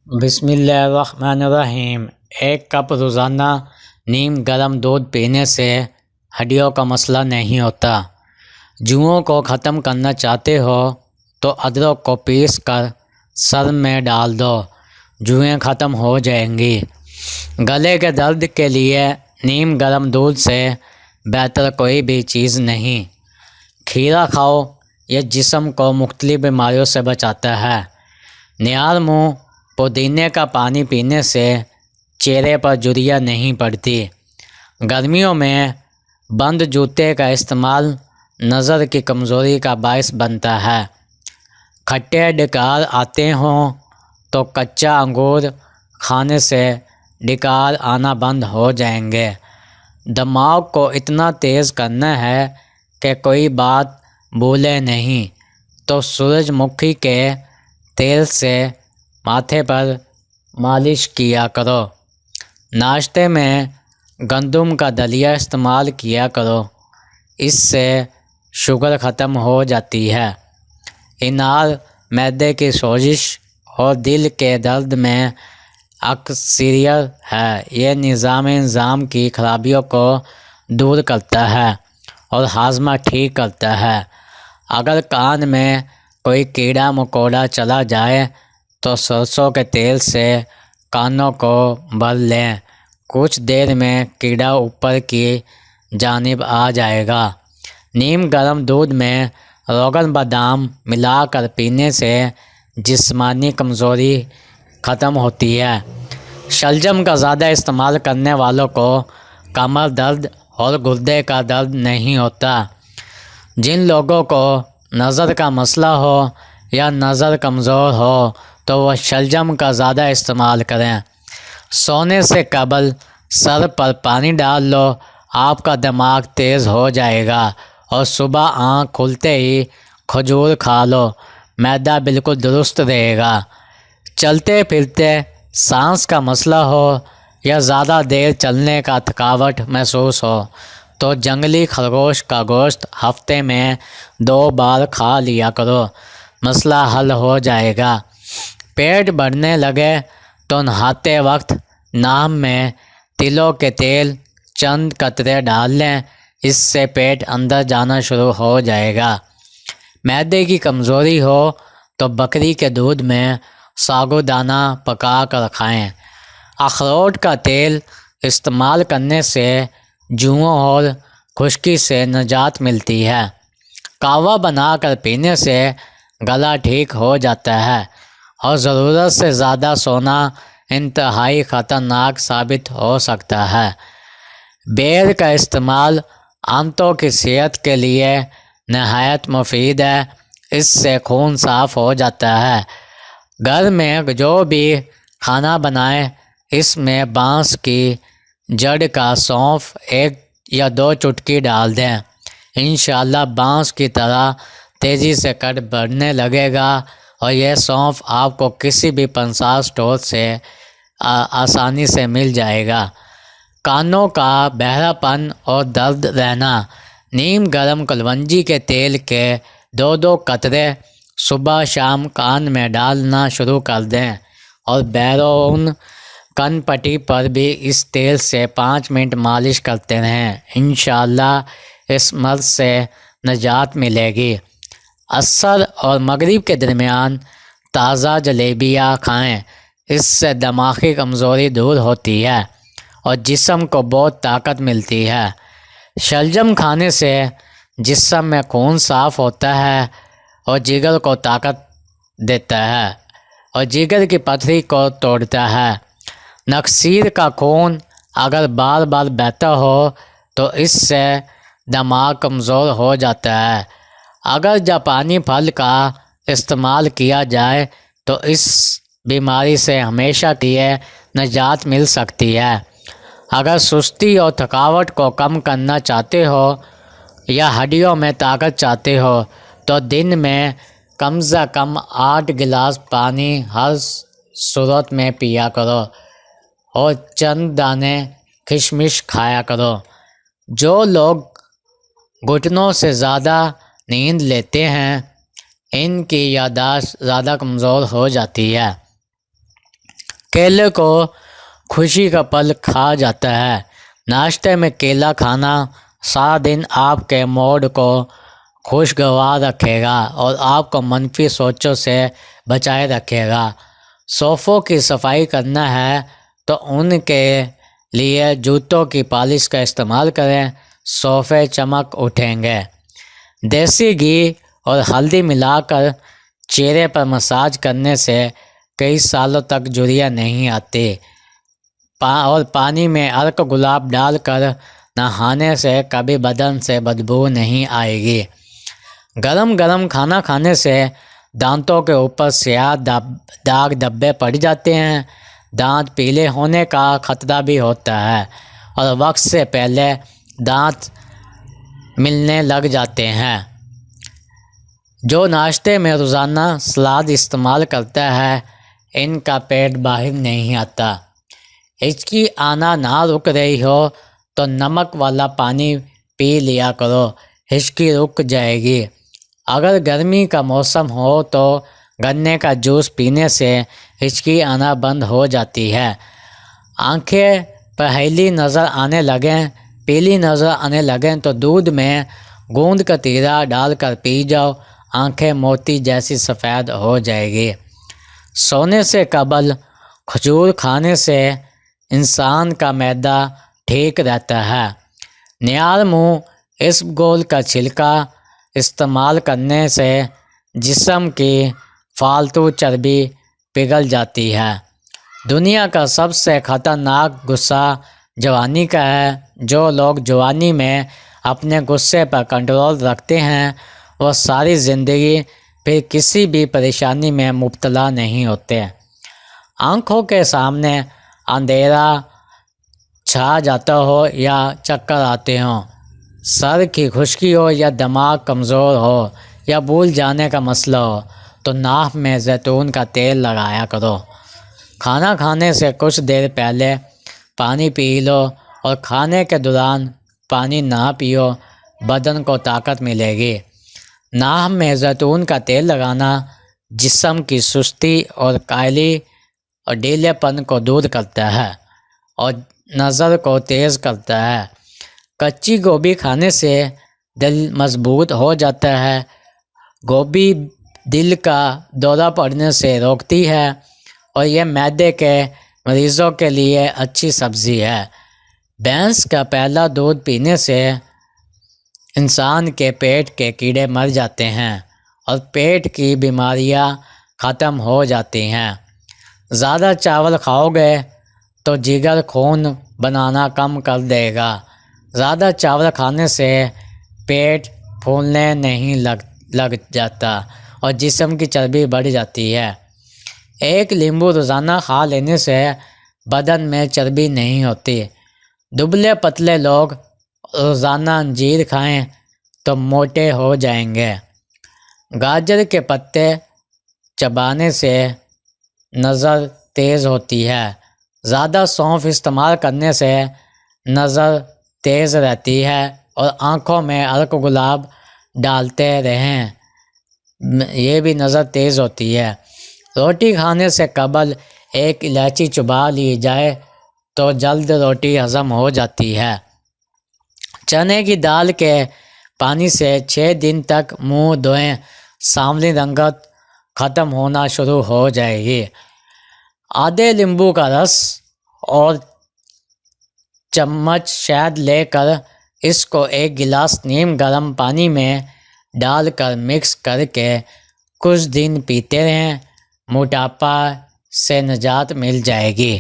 بسم اللہ الرحمن الرحیم۔ ایک کپ روزانہ نیم گرم دودھ پینے سے ہڈیوں کا مسئلہ نہیں ہوتا۔ جوؤں کو ختم کرنا چاہتے ہو تو ادرک کو پیس کر سر میں ڈال دو، جوئیں ختم ہو جائیں گی۔ گلے کے درد کے لیے نیم گرم دودھ سے بہتر کوئی بھی چیز نہیں۔ کھیرا کھاؤ، یہ جسم کو مختلف بیماریوں سے بچاتا ہے۔ نیار منہ پودینے کا پانی پینے سے چہرے پر جھریاں نہیں پڑتی۔ گرمیوں میں بند جوتے کا استعمال نظر کی کمزوری کا باعث بنتا ہے۔ کھٹے ڈکار آتے ہوں تو کچا انگور کھانے سے ڈکار آنا بند ہو جائیں گے۔ دماغ کو اتنا تیز کرنا ہے کہ کوئی بات بھولے نہیں تو سورج مکھی کے تیل سے ماتھے پر مالش کیا کرو۔ ناشتے میں گندم کا دلیا استعمال کیا کرو، اس سے شوگر ختم ہو جاتی ہے۔ انار معدے کی سوزش اور دل کے درد میں اکثریت ہے۔ یہ نظام کی خرابیوں کو دور کرتا ہے اور ہاضمہ ٹھیک کرتا ہے۔ اگر کان میں کوئی کیڑا مکوڑا چلا جائے تو سرسوں کے تیل سے کانوں کو بھر لیں، کچھ دیر میں کیڑا اوپر کی جانب آ جائے گا۔ نیم گرم دودھ میں روغن بادام ملا کر پینے سے جسمانی کمزوری ختم ہوتی ہے۔ شلجم کا زیادہ استعمال کرنے والوں کو کمر درد اور گردے کا درد نہیں ہوتا۔ جن لوگوں کو نظر کا مسئلہ ہو یا نظر کمزور ہو تو وہ شلجم کا زیادہ استعمال کریں۔ سونے سے قبل سر پر پانی ڈال لو، آپ کا دماغ تیز ہو جائے گا، اور صبح آنکھ کھلتے ہی کھجور کھا لو، معدہ بالکل درست رہے گا۔ چلتے پھرتے سانس کا مسئلہ ہو یا زیادہ دیر چلنے کا تھکاوٹ محسوس ہو تو جنگلی خرگوش کا گوشت ہفتے میں 2 بار کھا لیا کرو، مسئلہ حل ہو جائے گا۔ پیٹ بڑھنے لگے تو نہاتے وقت نام میں تلوں کے تیل چند قطرے ڈال لیں، اس سے پیٹ اندر جانا شروع ہو جائے گا۔ معدے کی کمزوری ہو تو بکری کے دودھ میں ساگودانہ پکا کر کھائیں۔ اخروٹ کا تیل استعمال کرنے سے جوؤں اور خشکی سے نجات ملتی ہے۔ قہوہ بنا کر پینے سے گلا ٹھیک ہو جاتا ہے، اور ضرورت سے زیادہ سونا انتہائی خطرناک ثابت ہو سکتا ہے۔ بیر کا استعمال آنتوں کی صحت کے لیے نہایت مفید ہے، اس سے خون صاف ہو جاتا ہے۔ گھر میں جو بھی کھانا بنائیں اس میں بانس کی جڑ کا سونف 1 یا 2 چٹکی ڈال دیں، انشاءاللہ بانس کی طرح تیزی سے قد بڑھنے لگے گا، اور یہ سونف آپ کو کسی بھی پنسار اسٹور سے آسانی سے مل جائے گا۔ کانوں کا بہرا پن اور درد رہنا، نیم گرم کلونجی کے تیل کے 2 قطرے صبح شام کان میں ڈالنا شروع کر دیں، اور بیرون کن پٹی پر بھی اس تیل سے 5 منٹ مالش کرتے رہیں، انشاءاللہ اس مرض سے نجات ملے گی۔ عصر اور مغرب کے درمیان تازہ جلیبیاں کھائیں، اس سے دماغی کمزوری دور ہوتی ہے اور جسم کو بہت طاقت ملتی ہے۔ شلجم کھانے سے جسم میں خون صاف ہوتا ہے اور جگر کو طاقت دیتا ہے اور جگر کی پتھری کو توڑتا ہے۔ نکسیر کا خون اگر بار بار بہتا ہو تو اس سے دماغ کمزور ہو جاتا ہے۔ اگر جاپانی پھل کا استعمال کیا جائے تو اس بیماری سے ہمیشہ کے لیے نجات مل سکتی ہے۔ اگر سستی اور تھکاوٹ کو کم کرنا چاہتے ہو یا ہڈیوں میں طاقت چاہتے ہو تو دن میں کم سے کم 8 گلاس پانی ہر صورت میں پیا کرو، اور چند دانے کشمش کھایا کرو۔ جو لوگ گھٹنوں سے زیادہ نیند لیتے ہیں ان کی یادداشت زیادہ کمزور ہو جاتی ہے۔ کیلے کو خوشی کا پل کھا جاتا ہے۔ ناشتے میں کیلا کھانا سارا دن آپ کے موڈ کو خوشگوار رکھے گا اور آپ کو منفی سوچوں سے بچائے رکھے گا۔ صوفوں کی صفائی کرنا ہے تو ان کے لیے جوتوں کی پالش کا استعمال کریں، صوفے چمک اٹھیں گے۔ دیسی گھی اور ہلدی ملا کر چہرے پر مساج کرنے سے کئی سالوں تک جھریاں نہیں آتی، اور پانی میں عرق گلاب ڈال کر نہانے سے کبھی بدن سے بدبو نہیں آئے گی۔ گرم گرم کھانا کھانے سے دانتوں کے اوپر سیاہ داغ دھبے پڑ جاتے ہیں، دانت پیلے ہونے کا خطرہ بھی ہوتا ہے اور وقت سے پہلے دانت ملنے لگ جاتے ہیں۔ جو ناشتے میں روزانہ سلاد استعمال کرتا ہے ان کا پیٹ باہر نہیں آتا۔ ہچکی آنا نہ رک رہی ہو تو نمک والا پانی پی لیا کرو، ہچکی رک جائے گی۔ اگر گرمی کا موسم ہو تو گنے کا جوس پینے سے ہچکی آنا بند ہو جاتی ہے۔ آنکھیں پیلی نظر آنے لگیں تو دودھ میں گوند کتیرا ڈال کر پی جاؤ، آنکھیں موتی جیسی سفید ہو جائے گی۔ سونے سے قبل کھجور کھانے سے انسان کا معدہ ٹھیک رہتا ہے۔ نیال اسبگول کا چھلکا استعمال کرنے سے جسم کی فالتو چربی پگھل جاتی ہے۔ دنیا کا سب سے خطرناک غصہ جوانی کا ہے۔ جو لوگ جوانی میں اپنے غصے پر کنٹرول رکھتے ہیں وہ ساری زندگی پھر کسی بھی پریشانی میں مبتلا نہیں ہوتے۔ آنکھوں کے سامنے اندھیرا چھا جاتا ہو یا چکر آتے ہوں، سر کی خشکی ہو یا دماغ کمزور ہو یا بھول جانے کا مسئلہ ہو تو ناف میں زیتون کا تیل لگایا کرو۔ کھانا کھانے سے کچھ دیر پہلے پانی پی لو اور کھانے کے دوران پانی نہ پیو، بدن کو طاقت ملے گی۔ ناف میں زیتون کا تیل لگانا جسم کی سستی اور کاہلی اور ڈھیلے پن کو دور کرتا ہے اور نظر کو تیز کرتا ہے۔ کچی گوبھی کھانے سے دل مضبوط ہو جاتا ہے۔ گوبھی دل کا دورہ پڑنے سے روکتی ہے اور یہ معدے کے مریضوں کے لیے اچھی سبزی ہے۔ بھینس کا پہلا دودھ پینے سے انسان کے پیٹ کے کیڑے مر جاتے ہیں اور پیٹ کی بیماریاں ختم ہو جاتی ہیں۔ زیادہ چاول کھاؤ گے تو جگر خون بنانا کم کر دے گا۔ زیادہ چاول کھانے سے پیٹ پھولنے نہیں لگ جاتا اور جسم کی چربی بڑھ جاتی ہے۔ ایک لیمبو روزانہ کھا لینے سے بدن میں چربی نہیں ہوتی۔ دبلے پتلے لوگ روزانہ انجیر کھائیں تو موٹے ہو جائیں گے۔ گاجر کے پتے چبانے سے نظر تیز ہوتی ہے۔ زیادہ سونف استعمال کرنے سے نظر تیز رہتی ہے اور آنکھوں میں عرق گلاب ڈالتے رہیں، یہ بھی نظر تیز ہوتی ہے۔ روٹی کھانے سے قبل ایک الائچی چبا لی جائے تو جلد روٹی ہضم ہو جاتی ہے۔ چنے کی دال کے پانی سے 6 دن تک منہ دھوئیں، سانولی رنگت ختم ہونا شروع ہو جائے گی۔ آدھے لیمبو کا رس اور چمچ شہد لے کر اس کو ایک گلاس نیم گرم پانی میں ڈال کر مکس کر کے کچھ دن پیتے رہیں، موٹاپا سے نجات مل جائے گی۔